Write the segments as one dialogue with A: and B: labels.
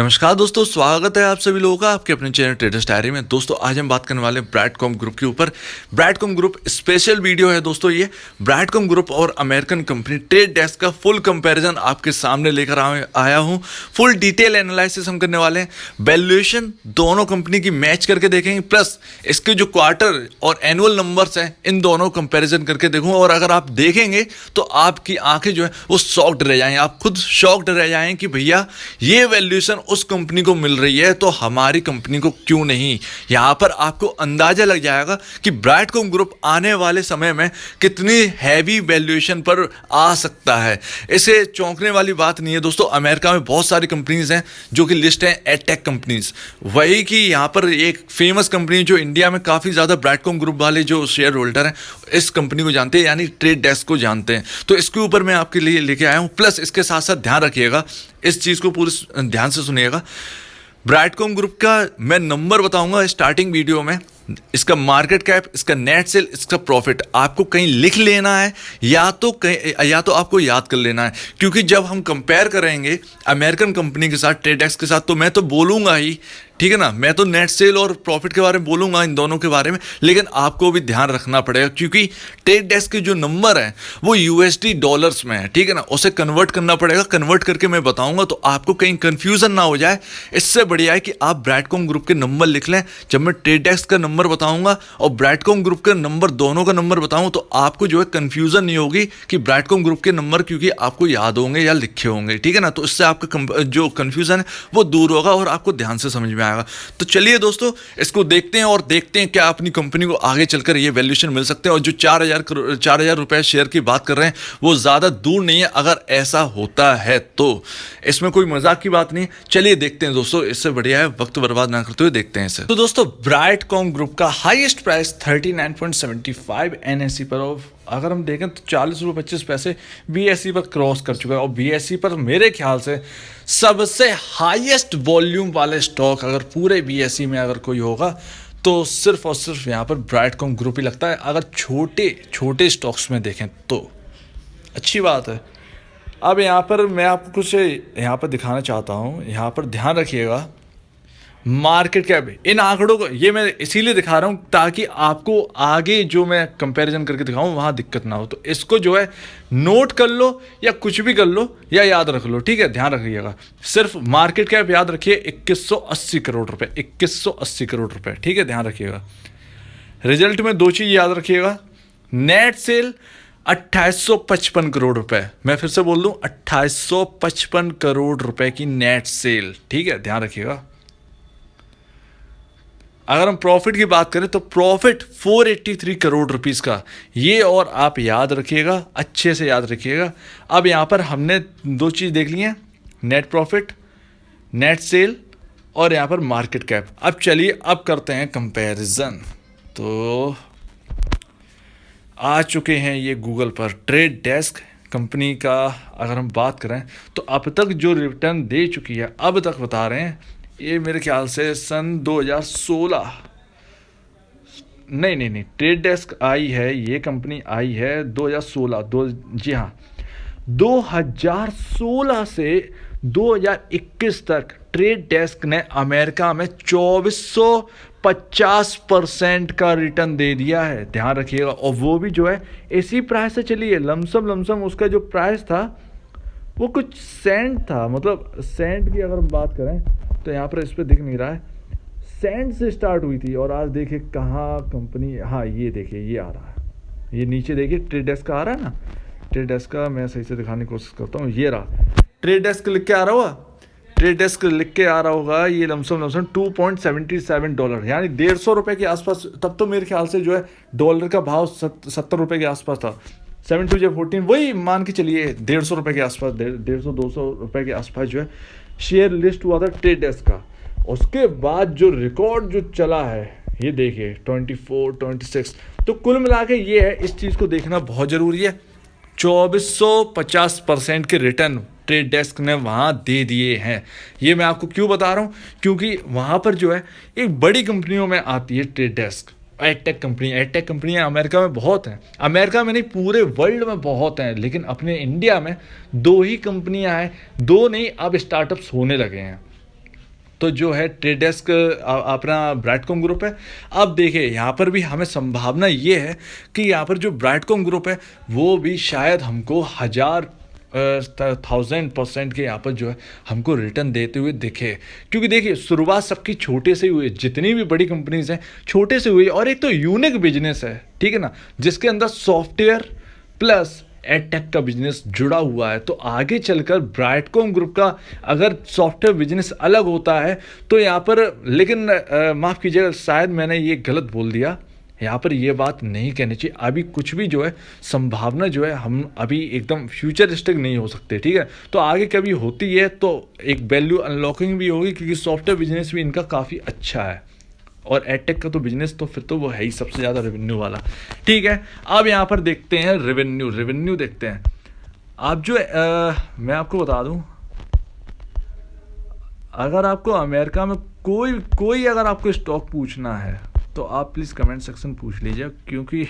A: नमस्कार दोस्तों, स्वागत है आप सभी लोगों का आपके अपने चैनल ट्रेडर्स डायरी में। दोस्तों आज हम बात करने वाले हैं ब्रैडकॉम ग्रुप के ऊपर। ब्रैडकॉम ग्रुप स्पेशल वीडियो है दोस्तों। ये ब्रैडकॉम ग्रुप और अमेरिकन कंपनी ट्रेड डेस्क का फुल कंपैरिजन आपके सामने लेकर आया हूं। फुल डिटेल एनालिसिस हम करने वाले हैं। वैल्यूएशन दोनों कंपनी की मैच करके देखेंगे, प्लस इसके जो क्वार्टर और एनुअल नंबर्स हैं इन दोनों कंपेरिजन करके देखूँ। और अगर आप देखेंगे तो आपकी आंखें जो है वो शॉक्ड रह जाएंगे, आप खुद शॉक्ड रह जाएंगे कि भैया ये वैल्यूएशन उस कंपनी को मिल रही है तो हमारी कंपनी को क्यों नहीं। यहां पर आपको अंदाजा लग जाएगा कि ब्रैडकॉम ग्रुप आने वाले समय में कितनी हैवी वैल्यूएशन पर आ सकता है। इसे चौंकने वाली बात नहीं है दोस्तों। अमेरिका में बहुत सारी कंपनीज हैं जो कि लिस्ट है एडटेक कंपनीज, वही कि यहां पर एक फेमस कंपनी जो इंडिया में काफी ज्यादा ब्रैडकॉम ग्रुप वाले जो शेयर होल्डर हैं इस कंपनी को जानते हैं, यानी ट्रेड डेस्क को जानते हैं। तो इसके ऊपर मैं आपके लिए लेके आया हूं। प्लस इसके साथ साथ ध्यान रखिएगा, इस चीज को पूरे ध्यान से सुनिएगा। ब्रैडकॉम ग्रुप का मैं नंबर बताऊंगा स्टार्टिंग वीडियो में। इसका मार्केट कैप, इसका नेट सेल, इसका प्रॉफिट आपको कहीं लिख लेना है या तो आपको याद कर लेना है, क्योंकि जब हम कंपेयर करेंगे अमेरिकन कंपनी के साथ ट्रेड डेस्क के साथ तो मैं तो बोलूंगा ही, ठीक है ना। मैं तो नेट सेल और प्रॉफिट के बारे में बोलूंगा, इन दोनों के बारे में, लेकिन आपको भी ध्यान रखना पड़ेगा क्योंकि ट्रेड डेस्क के जो नंबर है वो यूएसडी डॉलर्स में है, ठीक है ना। उसे कन्वर्ट करना पड़ेगा, कन्वर्ट करके मैं बताऊंगा तो आपको कहीं कंफ्यूजन ना हो जाए। इससे बढ़िया है कि आप ब्रैडकॉम ग्रुप के नंबर लिख लें। जब मैं ट्रेड डेस्क का नंबर बताऊंगा और ब्रैडकॉम ग्रुप के नंबर दोनों का नंबर बताऊं तो आपको जो है कंफ्यूजन नहीं होगी कि ब्रैडकॉम ग्रुप के नंबर, क्योंकि आपको याद होंगे या लिखे होंगे, ठीक है ना। तो इससे आपका जो कंफ्यूजन है वो दूर होगा और आपको ध्यान से समझ में आएगा। तो चलिए दोस्तों इसको देखते हैं और देखते हैं क्या अपनी कंपनी को आगे चलकर ये वैल्यूएशन मिल सकते हैं। और जो 4,000 रुपए शेयर की बात कर रहे हैं वो ज्यादा दूर नहीं है अगर ऐसा होता है तो। इसमें कोई मजाक की बात नहीं। चलिए देखते हैं दोस्तों, इससे बढ़िया है वक्त बर्बाद ना करते हुए देखते हैं इसे। तो दोस्तों ब्रैडकॉम ग्रुप का हाईएस्ट प्राइस 39.75 एनएसई पर, और अगर हम देखें तो 40.25 बीएसई पर क्रॉस कर चुका है। और बीएसई पर मेरे ख्याल से सबसे हाईएस्ट वॉल्यूम वाले स्टॉक अगर पूरे बीएसई में अगर कोई होगा तो सिर्फ और सिर्फ यहाँ पर ब्रैडकॉम ग्रुप ही लगता है। अगर छोटे छोटे स्टॉक्स में देखें तो अच्छी बात है। अब यहाँ पर मैं आपको कुछ यहाँ पर दिखाना चाहता हूँ। यहाँ पर ध्यान रखिएगा, मार्केट कैप, इन आंकड़ों को ये मैं इसीलिए दिखा रहा हूं ताकि आपको आगे जो मैं कंपैरिजन करके दिखाऊं वहां दिक्कत ना हो। तो इसको जो है नोट कर लो या कुछ भी कर लो या याद रख लो, ठीक है। ध्यान रखिएगा, सिर्फ मार्केट कैप याद रखिए 2180 करोड़ रुपए, 2180 करोड़ रुपए, ठीक है। ध्यान रखिएगा। रिजल्ट में दो चीज याद रखिएगा, नेट सेल 2855 करोड़ रुपए, मैं फिर से बोल दूं 2855 करोड़ रुपए की नेट सेल, ठीक है। ध्यान रखिएगा। अगर हम प्रॉफिट की बात करें तो प्रॉफिट 483 करोड़ रुपीस का, ये और आप याद रखिएगा, अच्छे से याद रखिएगा। अब यहाँ पर हमने दो चीज़ देख ली हैं, नेट प्रॉफिट, नेट सेल और यहाँ पर मार्केट कैप। अब चलिए अब करते हैं कंपैरिजन। तो आ चुके हैं ये गूगल पर ट्रेड डेस्क कंपनी का। अगर हम बात करें तो अब तक जो रिटर्न दे चुकी है, अब तक बता रहे हैं, ये मेरे ख्याल से सन 2016 नहीं ट्रेड डेस्क आई है, ये कंपनी आई है 2016 जी हाँ, 2016 से 2021 तक ट्रेड डेस्क ने अमेरिका में 2450% का रिटर्न दे दिया है। ध्यान रखिएगा। और वो भी जो है इसी प्राइस से चली है। लमसम उसका जो प्राइस था वो कुछ सेंट था, मतलब सेंट की अगर हम बात करें तो यहाँ पर इस पर दिख नहीं रहा है, सेंट से स्टार्ट हुई थी। और आज देखिए कहाँ कंपनी, हाँ ये देखिए ये आ रहा है, ये नीचे देखिए ट्रेड डेस्क का आ रहा है ना। ट्रेड डेस्क का मैं सही से दिखाने की कोशिश करता हूँ, ये रहा ट्रेड डेस्क लिख के आ रहा होगा, ट्रेड डेस्क लिख के आ रहा होगा। ये लमसम $2.77, यानी 150 रुपये के आसपास। तब तो मेरे ख्याल से जो है डॉलर का भाव 70 रुपये के आसपास था। 7-2-14 वही मान के चलिए 150 रुपये के आसपास, 150-200 रुपये के आसपास जो है शेयर लिस्ट हुआ था ट्रेड डेस्क का। उसके बाद जो रिकॉर्ड जो चला है ये देखिए 24, 26। तो कुल मिला के ये है, इस चीज़ को देखना बहुत ज़रूरी है। 2450% के रिटर्न ट्रेड डेस्क ने वहाँ दे दिए हैं। ये मैं आपको क्यों बता रहा हूँ, क्योंकि वहाँ पर जो है एक बड़ी कंपनियों में आती है ट्रेड डेस्क। एडटेक कंपनियाँ अमेरिका में बहुत हैं, अमेरिका में नहीं पूरे वर्ल्ड में बहुत हैं, लेकिन अपने इंडिया में दो ही कंपनियाँ हैं, दो नहीं अब स्टार्टअप्स होने लगे हैं। तो जो है ट्रेड डेस्क अपना ब्राइटकॉम ग्रुप है। अब देखिए यहाँ पर भी हमें संभावना ये है कि यहाँ पर जो ब्राइटकॉम ग्रुप है वो भी शायद हमको 1000% के यहाँ पर जो है हमको रिटर्न देते हुए दिखे, क्योंकि देखिए शुरुआत सबकी छोटे से हुई है, जितनी भी बड़ी कंपनीज हैं छोटे से हुई है, और एक तो यूनिक बिजनेस है, ठीक है ना, जिसके अंदर सॉफ्टवेयर प्लस एडटेक का बिजनेस जुड़ा हुआ है। तो आगे चलकर ब्राइटकॉम ग्रुप का अगर सॉफ्टवेयर बिजनेस अलग होता है तो यहाँ पर, लेकिन माफ़ कीजिएगा शायद मैंने ये गलत बोल दिया, यहाँ पर ये बात नहीं कहनी चाहिए। अभी कुछ भी जो है संभावना जो है, हम अभी एकदम फ्यूचरिस्टिक नहीं हो सकते, ठीक है। तो आगे कभी होती है तो एक वैल्यू अनलॉकिंग भी होगी, क्योंकि सॉफ्टवेयर बिजनेस भी इनका काफ़ी अच्छा है, और एडटेक का तो बिजनेस तो फिर तो वो है ही सबसे ज़्यादा रेवेन्यू वाला, ठीक है। अब यहाँ पर देखते हैं रेवेन्यू देखते हैं। आप जो मैं आपको बता दूं, अगर आपको अमेरिका में कोई अगर आपको स्टॉक पूछना है तो आप प्लीज़ कमेंट सेक्शन पूछ लीजिए, क्योंकि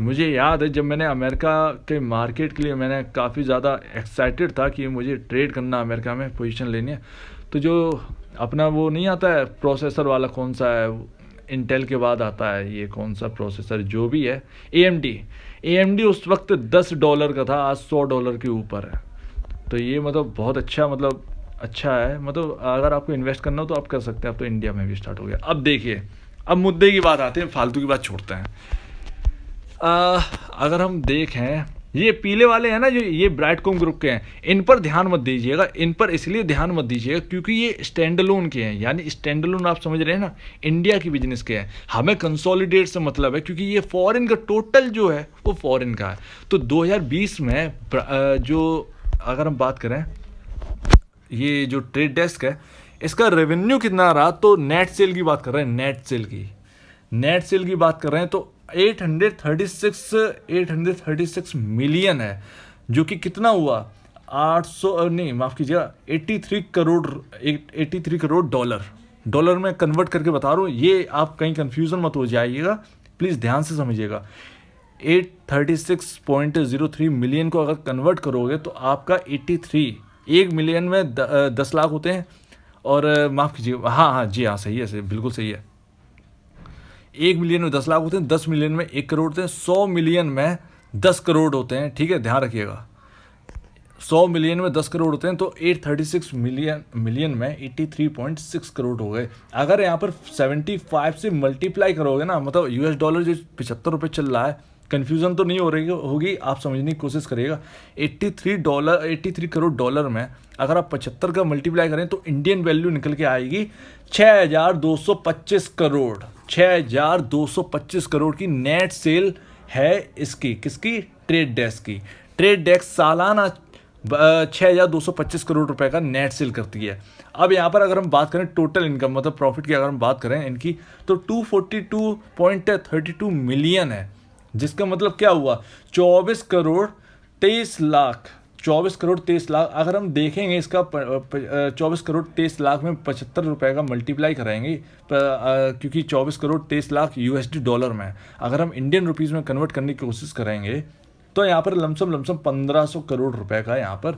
A: मुझे याद है जब मैंने अमेरिका के मार्केट के लिए मैंने काफ़ी ज़्यादा एक्साइटेड था कि मुझे ट्रेड करना अमेरिका में, पोजीशन लेनी है, तो जो अपना वो नहीं आता है प्रोसेसर वाला, कौन सा है, इंटेल के बाद आता है ये कौन सा प्रोसेसर जो भी है, AMD उस वक्त $10 का था, आज $100 के ऊपर है। तो ये मतलब बहुत अच्छा, मतलब अच्छा है, मतलब अगर आपको इन्वेस्ट करना हो तो आप कर सकते हैं। अब तो इंडिया में भी स्टार्ट हो गया। अब देखिए, अब मुद्दे की बात आते हैं, फालतू की बात छोड़ते हैं। अगर हम देखें, ये पीले वाले हैं ना जो ये ब्राइटकॉम ग्रुप के हैं, इन पर ध्यान मत दीजिएगा। इन पर इसलिए ध्यान मत दीजिएगा क्योंकि ये स्टैंड अलोन के हैं, यानी स्टैंड अलोन आप समझ रहे हैं ना, इंडिया की बिजनेस के हैं। हमें कंसोलिडेट से मतलब है, क्योंकि ये फॉरेन का टोटल जो है वो फॉरेन का है। तो 2020 में जो अगर हम बात करें, ये जो ट्रेड डेस्क है इसका रेवेन्यू कितना रहा, तो नेट सेल की बात कर रहे हैं, नेट सेल की बात कर रहे हैं तो 836 मिलियन है, जो कि कितना हुआ, 800 नहीं माफ़ कीजिएगा 83 करोड़ डॉलर में कन्वर्ट करके बता रहा हूँ। ये आप कहीं कंफ्यूजन मत हो जाइएगा, प्लीज़ ध्यान से समझिएगा। 836.03 मिलियन को अगर कन्वर्ट करोगे तो आपका 1 मिलियन में 10 लाख होते हैं, और माफ़ कीजिए, हाँ जी हाँ, सही है, बिल्कुल सही है। 1 मिलियन में 10 लाख होते हैं, 10 मिलियन में 1 करोड़ होते हैं, 100 मिलियन में 10 करोड़ होते हैं, ठीक है, ध्यान रखिएगा। 100 मिलियन में 10 करोड़ होते हैं, तो 836 मिलियन में 83.6 करोड़ हो गए। अगर यहाँ पर 75 से मल्टीप्लाई करोगे ना, मतलब $, जो 75 रुपये चल रहा है, कन्फ्यूज़न तो नहीं हो रही होगी, आप समझने की कोशिश करिएगा। 83 करोड़ डॉलर में अगर आप 75 का मल्टीप्लाई करें तो इंडियन वैल्यू निकल के आएगी 6225 करोड़। 6225 करोड़ की नेट सेल है इसकी, किसकी, ट्रेड डेस्क सालाना 6225 करोड़ रुपए का नेट सेल करती है। अब यहाँ पर अगर हम बात करें टोटल इनकम, मतलब प्रॉफिट की अगर हम बात करें इनकी, तो 242.32 मिलियन है, जिसका मतलब क्या हुआ, 24 करोड़ 23 लाख। अगर हम देखेंगे इसका 24 करोड़ 23 लाख में 75 रुपए का मल्टीप्लाई कराएंगे, क्योंकि 24 करोड़ 23 लाख $, में अगर हम इंडियन रुपीज़ में कन्वर्ट करने की कोशिश करेंगे तो यहाँ पर लमसम 1500 करोड़ रुपए का यहाँ पर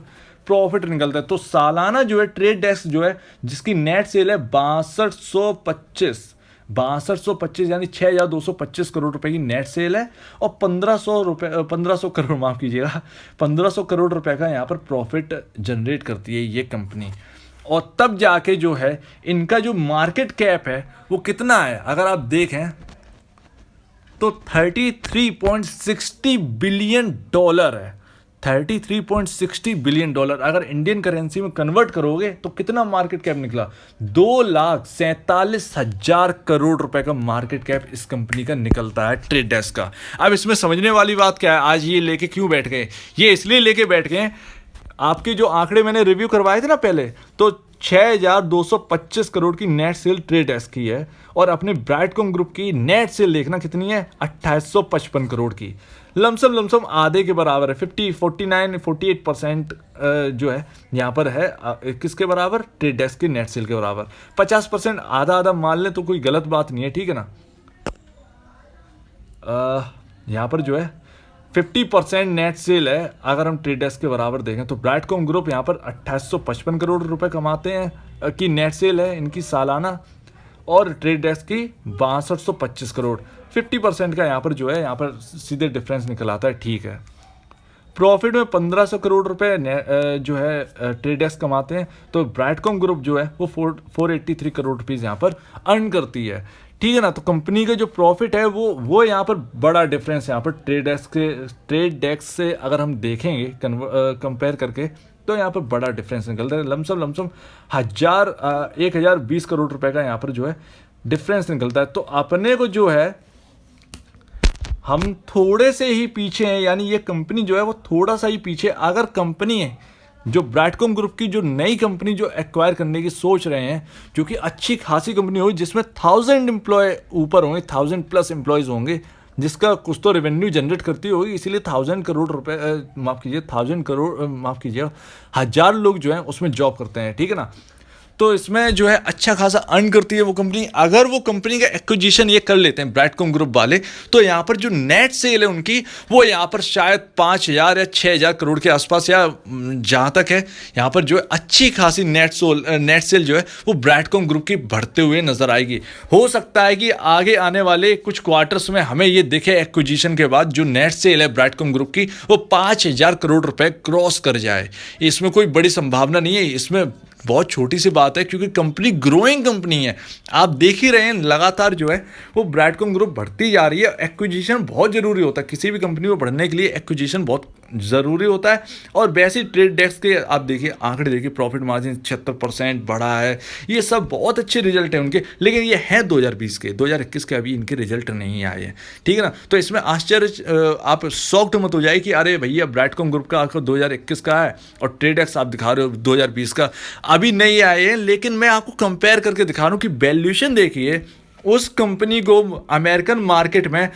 A: प्रॉफिट निकलता है। तो सालाना जो है ट्रेड डेस्क जो है, जिसकी नेट सेल है 6225 यानी 6225 करोड़ रुपए की नेट सेल है, और 1500 करोड़ माफ़ कीजिएगा 1500 करोड़ रुपए का यहाँ पर प्रॉफिट जनरेट करती है ये कंपनी। और तब जाके जो है इनका जो मार्केट कैप है वो कितना है, अगर आप देखें तो 33.60 बिलियन डॉलर है। 33.60 बिलियन डॉलर अगर इंडियन करेंसी में कन्वर्ट करोगे तो कितना मार्केट कैप निकला, 2,47,000 करोड़ रुपए का मार्केट कैप इस कंपनी का निकलता है ट्रेड डेस्क का। अब इसमें समझने वाली बात क्या है, आज ये लेके क्यों बैठ गए, ये इसलिए लेके बैठ गए, आपके जो आंकड़े मैंने रिव्यू करवाए थे ना पहले, तो 6225 करोड़ की नेट सेल ट्रेड डेस्क की है, और अपने ब्राइटकॉम ग्रुप की नेट सेल देखना कितनी है, 2855 करोड़ की। लमसम आधे के बराबर है, 48% जो है यहाँ पर है, किसके बराबर, ट्रेड डेस्क की नेट सेल के बराबर। 50% आधा मान लें तो कोई गलत बात नहीं है, ठीक है ना। यहाँ पर जो है
B: 50% नेट सेल है। अगर हम ट्रेड डेस्क के बराबर देखें तो ब्राइटकॉम ग्रुप यहाँ पर 2855 करोड़ रुपए कमाते हैं की नेट सेल है इनकी सालाना, और ट्रेड डेस्क की 6225 करोड़। 50% का यहाँ पर जो है, यहाँ पर सीधे डिफरेंस निकल आता है, ठीक है। प्रॉफिट में 1500 करोड़ रुपए जो है ट्रेड डेस्क कमाते हैं, तो ब्राइटकॉम ग्रुप जो है वो 483 करोड़ रुपीज़ यहाँ पर अर्न करती है, ठीक है ना। तो कंपनी का जो प्रॉफिट है वो यहाँ पर बड़ा डिफरेंस है। यहाँ पर ट्रेड डेस्क से अगर हम देखेंगे कंपेयर करके, तो यहाँ पर बड़ा डिफरेंस निकलता है। लमसम 1020 करोड़ रुपए का यहाँ पर जो है डिफरेंस निकलता है। तो अपने को जो है, हम थोड़े से ही पीछे हैं, यानी ये कंपनी जो है वो थोड़ा सा ही पीछे। अगर कंपनी है जो ब्राइटकॉम ग्रुप की जो नई कंपनी जो एक्वायर करने की सोच रहे हैं, जो कि अच्छी खासी कंपनी होगी जिसमें 1000 एम्प्लॉय ऊपर होंगे, 1000+ एम्प्लॉयज़ होंगे, जिसका कुछ तो रेवेन्यू जनरेट करती होगी, इसीलिए 1000 करोड़ रुपए 1000 लोग जो हैं उसमें जॉब करते हैं, ठीक है ना। तो इसमें जो है अच्छा खासा अर्न करती है वो कंपनी। अगर वो कंपनी का एक्विजिशन ये कर लेते हैं ब्राइटकॉम ग्रुप वाले, तो यहाँ पर जो नेट सेल है उनकी, वो यहाँ पर शायद 5000 या 6000 करोड़ के आसपास, या जहाँ तक है यहाँ पर जो है अच्छी खासी नेट सेल जो है वो ब्राइटकॉम ग्रुप की बढ़ते हुए नजर आएगी। हो सकता है कि आगे आने वाले कुछ क्वार्टर्स में हमें ये दिखे एक्विजिशन के बाद जो नेट सेल है ब्राइटकॉम ग्रुप की वो 5000 करोड़ रुपए क्रॉस कर जाए। इसमें कोई बड़ी संभावना नहीं है, इसमें बहुत छोटी सी बात है, क्योंकि कंपनी ग्रोइंग कंपनी है। आप देख ही रहे हैं लगातार जो है वो ब्राइटकॉम ग्रुप बढ़ती जा रही है। एक्विजिशन बहुत ज़रूरी होता है, किसी भी कंपनी में बढ़ने के लिए एक्विजिशन बहुत ज़रूरी होता है। और वैसे ट्रेड डेस्क के आप देखिए आंकड़े देखिए, प्रॉफिट मार्जिन 76% बढ़ा है, ये सब बहुत अच्छे रिजल्ट हैं उनके। लेकिन ये है 2020 के, 2021 के अभी इनके रिजल्ट नहीं आए हैं, ठीक है ना। तो इसमें आश्चर्य, आप शॉक्ड मत हो जाए कि अरे भैया ब्राइटकॉम ग्रुप का आंकड़ा 2021 का है और ट्रेड डेस्क आप दिखा रहे हो 2020 का, अभी नहीं आए हैं। लेकिन मैं आपको कंपेयर करके दिखा रहा हूँ कि वैल्यूएशन देखिए, उस कंपनी को अमेरिकन मार्केट में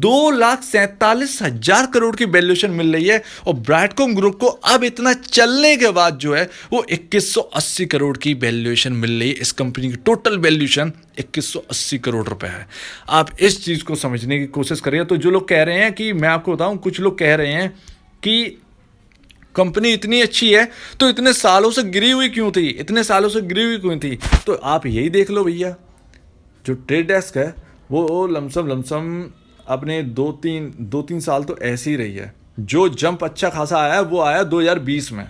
B: 2,47,000 करोड़ की वैल्यूएशन मिल रही है, और ब्राइटकॉम ग्रुप को अब इतना चलने के बाद जो है वो 2180 करोड़ की वैल्यूएशन मिल रही है। इस कंपनी की टोटल वैल्यूएशन 2180 करोड़ रुपए है। आप इस चीज़ को समझने की कोशिश करिए। तो जो लोग कह रहे हैं कि, मैं आपको बताऊं, कुछ लोग कह रहे हैं कि कंपनी इतनी अच्छी है तो इतने सालों से गिरी हुई क्यों थी, इतने सालों से गिरी हुई क्यों थी। तो आप यही देख लो भैया, जो ट्रेड डेस्क है वो लमसम अपने 2-3 साल तो ऐसे ही रही है। जो जंप अच्छा खासा आया वो आया 2020 में।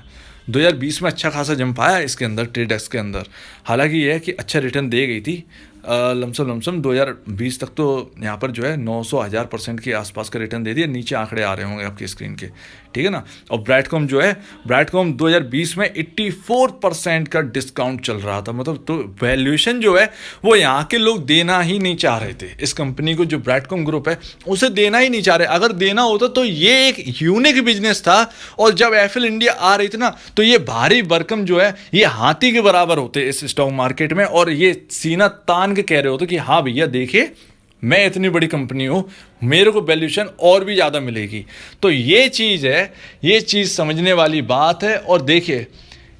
B: 2020 में अच्छा खासा जंप आया इसके अंदर, ट्रेड डेस्क के अंदर। हालांकि यह है कि अच्छा रिटर्न दे गई थी, लमसम 2020 तक तो यहाँ पर जो है 900,000% के आसपास का रिटर्न दे दिया। नीचे आंकड़े आ रहे होंगे आपकी स्क्रीन के, ठीक है ना। और ब्राइटकॉम जो है, ब्राइटकॉम 2020 में 84% का डिस्काउंट चल रहा था, मतलब तो वैल्यूएशन जो है वो यहाँ के लोग देना ही नहीं चाह रहे थे इस कंपनी को। जो ब्राइटकॉम ग्रुप है उसे देना ही नहीं चाह रहे। अगर देना होता तो ये एक यूनिक बिजनेस था, और जब एफएल इंडिया आ रही थी ना, तो ये भारी भरकम जो है ये हाथी के बराबर होते इस स्टॉक मार्केट में, और ये सीना तान के कह रहे होते कि हाँ भैया देखिए मैं इतनी बड़ी कंपनी हूँ, मेरे को वैल्यूएशन और भी ज़्यादा मिलेगी। तो ये चीज़ है, ये चीज़ समझने वाली बात है। और देखिए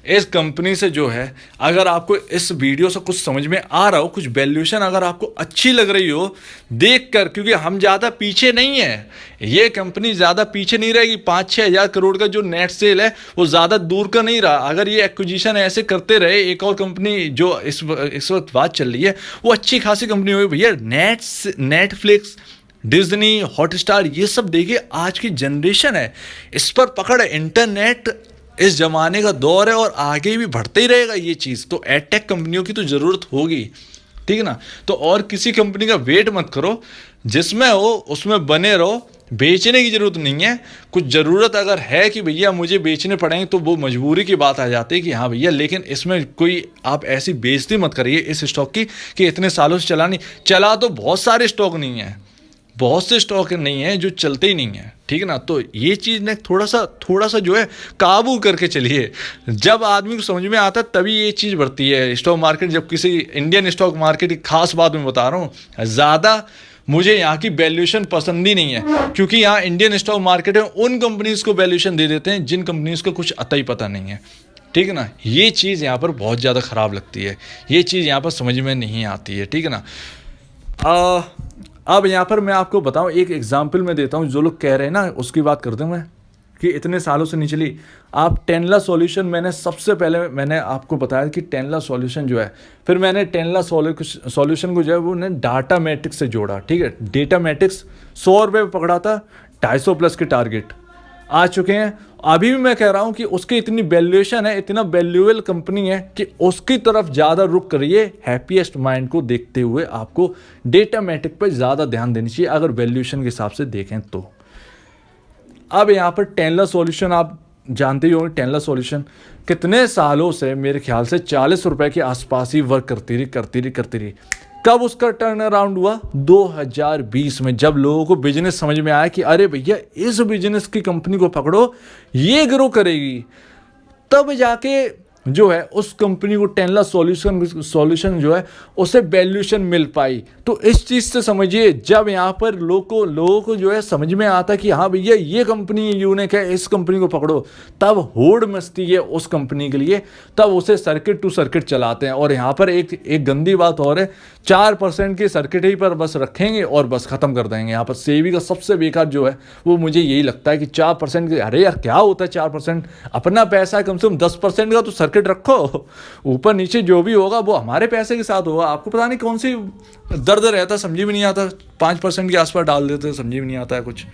B: इस कंपनी से जो है, अगर आपको इस वीडियो से कुछ समझ में आ रहा हो, कुछ वैल्यूएशन अगर आपको अच्छी लग रही हो देखकर, क्योंकि हम ज़्यादा पीछे नहीं है, ये कंपनी ज़्यादा पीछे नहीं रहेगी। 5-6 हज़ार करोड़ का जो नेट सेल है वो ज़्यादा दूर का नहीं रहा। अगर ये एक्विजिशन ऐसे करते रहे, एक और कंपनी जो इस वक्त बात चल रही है वो अच्छी खासी कंपनी होगी भैया। नेटफ्लिक्स, डिज्नी, हॉटस्टार, ये सब देखिए आज की जनरेशन है, इस पर पकड़ है। इंटरनेट इस जमाने का दौर है और आगे भी बढ़ते ही रहेगा ये चीज़। तो एडटेक कंपनियों की तो ज़रूरत होगी, ठीक है ना। तो और किसी कंपनी का वेट मत करो, जिसमें हो उसमें बने रहो। बेचने की ज़रूरत नहीं है। कुछ ज़रूरत अगर है कि भैया मुझे बेचने पड़ेंगे, तो वो मजबूरी की बात आ जाती है कि हाँ भैया, लेकिन इसमें कोई आप ऐसी बेइज्जती मत करिए इस स्टॉक की कि इतने सालों से चला नहीं। चला तो बहुत सारे स्टॉक नहीं है, बहुत से स्टॉक नहीं है जो चलते ही नहीं है, ठीक है ना। तो ये चीज़ ने थोड़ा सा जो है काबू करके चलिए। जब आदमी को समझ में आता है तभी ये चीज़ बढ़ती है स्टॉक मार्केट। जब किसी इंडियन स्टॉक मार्केट की खास बात मैं बता रहा हूँ, ज़्यादा मुझे यहाँ की वैल्यूएशन पसंद ही नहीं है, क्योंकि यहाँ इंडियन स्टॉक मार्केट में उन कंपनीज़ को वैल्यूएशन दे देते हैं जिन कंपनीज़ को कुछ अता ही पता नहीं है, ठीक है ना। ये चीज़ यहाँ पर बहुत ज़्यादा ख़राब लगती है, ये चीज़ यहाँ पर समझ में नहीं आती है, ठीक है ना। अब यहाँ पर मैं आपको बताऊं, एक एग्जाम्पल मैं देता हूँ, जो लोग कह रहे हैं ना उसकी बात करते हैं मैं कि इतने सालों से नहीं चली। आप टेनला सॉल्यूशन, मैंने सबसे पहले मैंने आपको बताया कि टेनला सॉल्यूशन जो है, फिर मैंने टेनला सॉल्यूशन को जो है वो ने डाटा मैट्रिक्स से जोड़ा, ठीक है। डेटा मैट्रिक्स 100 रुपये पकड़ा था, 250 प्लस के टारगेट आ चुके हैं। अभी भी मैं कह रहा हूं कि उसकी इतनी वैल्यूएशन है, इतना वैल्यूएबल कंपनी है कि उसकी तरफ ज़्यादा रुक करिए। हैप्पीएस्ट माइंड को देखते हुए आपको डेटा मैट्रिक पर ज़्यादा ध्यान देनी चाहिए अगर वैल्यूएशन के हिसाब से देखें तो। अब यहाँ पर टेनला सॉल्यूशन आप जानते ही होंगे, टेनला सॉल्यूशन कितने सालों से मेरे ख्याल से 40 रुपए के आसपास ही वर्क करती रही। कब उसका टर्न अराउंड हुआ? 2020 में, जब लोगों को बिजनेस समझ में आया कि अरे भैया इस बिजनेस की कंपनी को पकड़ो, ये ग्रो करेगी, तब जाके जो है उस कंपनी को टेनला सॉल्यूशन जो है उसे वैल्यूएशन मिल पाई। तो इस चीज़ से समझिए, जब यहाँ पर लोगों को जो है समझ में आता कि हाँ भैया ये कंपनी यूनिक है, इस कंपनी को पकड़ो, तब होड़ मचती है उस कंपनी के लिए, तब उसे सर्किट टू सर्किट चलाते हैं। और यहाँ पर एक गंदी बात और है, 4% के सर्किट ही पर बस रखेंगे और बस ख़त्म कर देंगे। यहाँ पर सेबी का सबसे बेकार जो है वो मुझे यही लगता है कि 4% के, अरे यार क्या होता है 4%, अपना पैसा है, कम से कम 10% का तो सर्किट रखो, ऊपर नीचे जो भी होगा वो हमारे पैसे के साथ होगा। आपको पता नहीं कौन सी दर्द रहता, समझ भी नहीं आता, 5% के आसपास डाल देते, समझ भी नहीं आता है कुछ।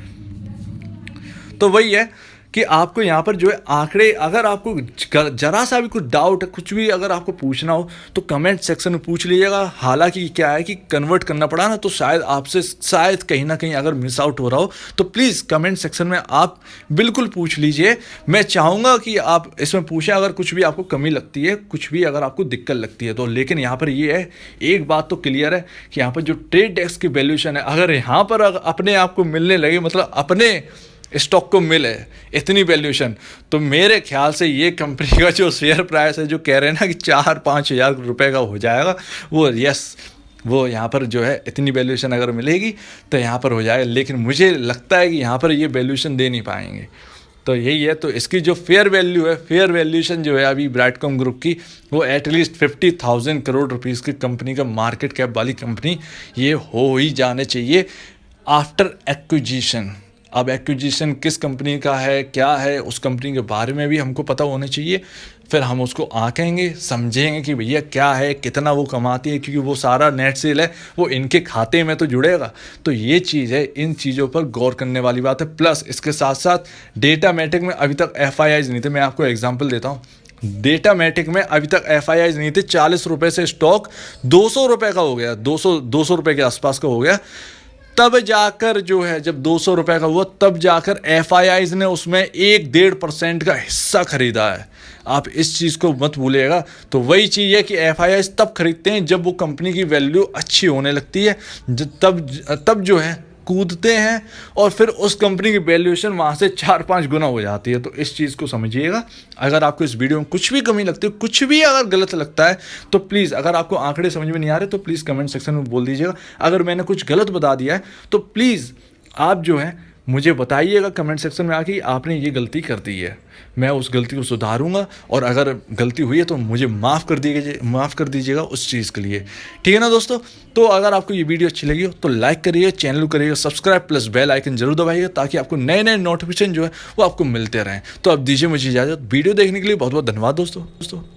B: तो वही है कि आपको यहाँ पर जो है आंकड़े, अगर आपको जरा सा भी कुछ डाउट है, कुछ भी अगर आपको पूछना हो तो कमेंट सेक्शन में पूछ लीजिएगा। हालांकि क्या है कि कन्वर्ट करना पड़ा ना, तो शायद आपसे कहीं ना कहीं अगर मिस आउट हो रहा हो तो प्लीज़ कमेंट सेक्शन में आप बिल्कुल पूछ लीजिए। मैं चाहूँगा कि आप इसमें पूछें अगर कुछ भी आपको कमी लगती है, कुछ भी अगर आपको दिक्कत लगती है तो। लेकिन यहाँ पर ये है, एक बात तो क्लियर है कि यहाँ पर जो ट्रेड डेस्क की वैल्यूएशन है, अगर यहाँ पर अपने आप को मिलने लगे, मतलब अपने स्टॉक को मिले इतनी वैल्यूएशन, तो मेरे ख्याल से ये कंपनी का जो शेयर प्राइस है, जो कह रहे हैं ना कि 4-5 हज़ार रुपये का हो जाएगा, वो वो यहाँ पर जो है इतनी वैल्यूएशन अगर मिलेगी तो यहाँ पर हो जाएगा। लेकिन मुझे लगता है कि यहाँ पर ये वैल्यूएशन दे नहीं पाएंगे। तो यही है, तो इसकी जो फेयर वैल्यू है, फेयर वैल्यूएशन जो है अभी ब्राइटकॉम ग्रुप की, वो एटलीस्ट 50,000 करोड़ रुपीज़ की कंपनी का मार्केट कैप वाली कंपनी ये हो ही जाने चाहिए आफ्टर एक्विजिशन। अब एक्विजिशन किस कंपनी का है, क्या है, उस कंपनी के बारे में भी हमको पता होना चाहिए। फिर हम उसको आंकेंगे, समझेंगे कि भैया क्या है, कितना वो कमाती है, क्योंकि वो सारा नेट सेल है, वो इनके खाते में तो जुड़ेगा। तो ये चीज़ है, इन चीज़ों पर गौर करने वाली बात है। प्लस इसके साथ साथ डेटा मैट्रिक में अभी तक FIIs नहीं थे। मैं आपको एग्जाम्पल देता हूँ, डेटा मैट्रिक में अभी तक FIIs नहीं थे। 40 रुपये से स्टॉक 200 रुपये का हो गया, 200 रुपये के आसपास का हो गया। तब जाकर जो है, जब 200 रुपये का हुआ, तब जाकर FIIs ने उसमें 1-1.5% का हिस्सा खरीदा है। आप इस चीज़ को मत भूलिएगा। तो वही चीज़ है कि FIIs तब खरीदते हैं जब वो कंपनी की वैल्यू अच्छी होने लगती है, तब जो है कूदते हैं और फिर उस कंपनी की वैल्यूएशन वहाँ से 4-5 गुना हो जाती है। तो इस चीज़ को समझिएगा। अगर आपको इस वीडियो में कुछ भी कमी लगती है, कुछ भी अगर गलत लगता है, तो प्लीज़, अगर आपको आंकड़े समझ में नहीं आ रहे तो प्लीज़ कमेंट सेक्शन में बोल दीजिएगा। अगर मैंने कुछ गलत बता दिया है तो प्लीज़ आप जो है मुझे बताइएगा कमेंट सेक्शन में आके आपने ये गलती कर दी है। मैं उस गलती को सुधारूंगा और अगर गलती हुई है तो मुझे माफ़ कर दीजिएगा उस चीज़ के लिए। ठीक है ना दोस्तों? तो अगर आपको ये वीडियो अच्छी लगी हो तो लाइक करिए, चैनल को करिएगा सब्सक्राइब, प्लस बेल आइकन जरूर दबाइएगा ताकि आपको नए नए नोटिफिकेशन जो है वो आपको मिलते रहें। तो अब दीजिए मुझे इजाज़त। वीडियो देखने के लिए बहुत बहुत धन्यवाद दोस्तों।